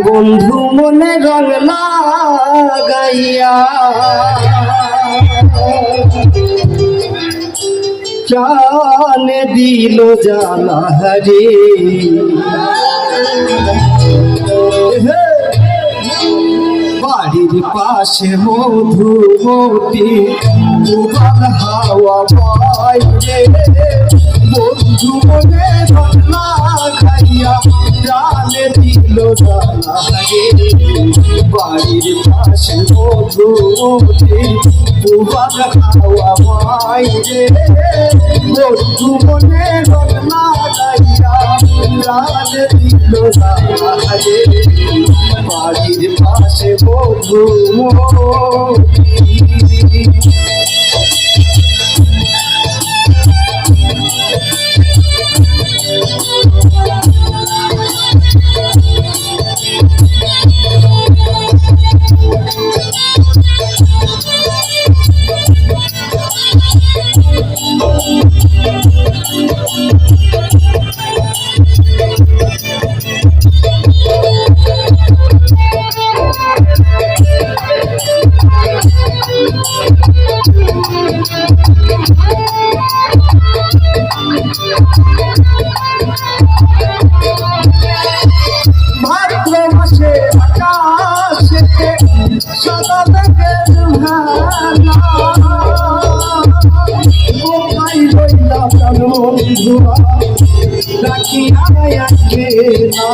বন্ধু মনে রং লাগাইয়া জানে দিল জালা রে বাড়ির পাশে মধুমতি দুবার হাওয়া বয় রে বন্ধু মনে রং লাগাইয়া জানে দিল জালা রে বাড়ির পাশে মধুমতি দুবার হাওয়া বয় রে বন্ধু মনে রং লাগাইয়া জানে দিল জালা রে বাড়ির পাশে মধুমতি ভাদ্র মাসে আকাশে সাদা মেঘের ভেলা কোথায় রইলা প্রাণ বন্ধুয়া রাখি আয়াকে না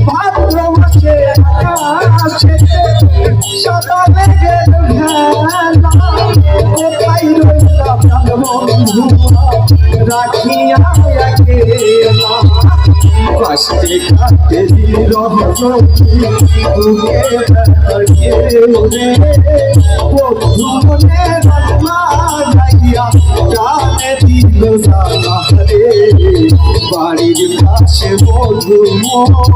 ভাদ্র মাসে আকাশে সাদা মেঘের ভেলা কোথায় রইলা প্রাণ বন্ধুয়া রাখি আয়াকে না কষ্টে কাটে বুকে রে বন্ধু মনে লাগাইয়া জানে দিল জালা রে বাড়ির পাশে মধুমতি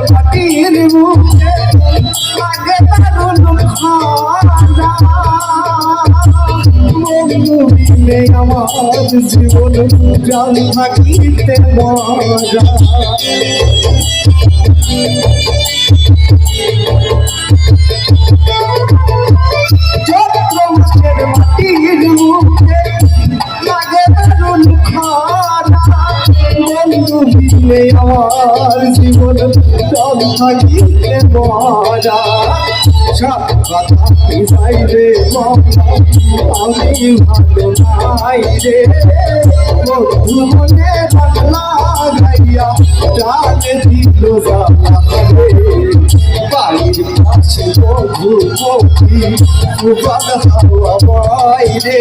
মাটির মুখে লাগে দারুণ খারা বন্ধু বিনে আমার জীবন প্রাণ থাকিতে মরা চৈত্র মাসের মাটির মুখে লাগে দারুণ খারা বন্ধু বিনে আমার জীবন প্রাণ থাকিতে মরা সব কথা যাই রে আমি ভালো নাই রে বন্ধু মনে লাগাইয়া জানে দিল জালা রে বাড়ির পাশে মধুমতি দুবার হাওয়া বয় রে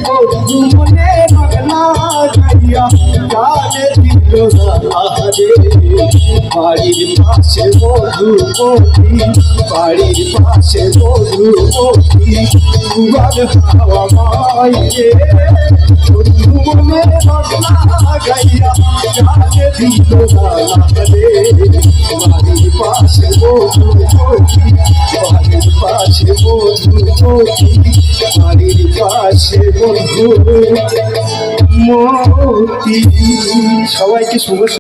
বন্ধু মনে লাগাইয়া জানে দিল জালা রে বাড়ির পাশে মধুমতি বাড়ির পাশে মধুমতি দুবার হাওয়া বয় রে বন্ধু মনে লাগাইয়া জানে দিল জালা রে বাড়ির পাশে মধুমতি বাড়ির পাশে মধুমতি বাড়ির পাশে মধুমতি সবাইকে শুভ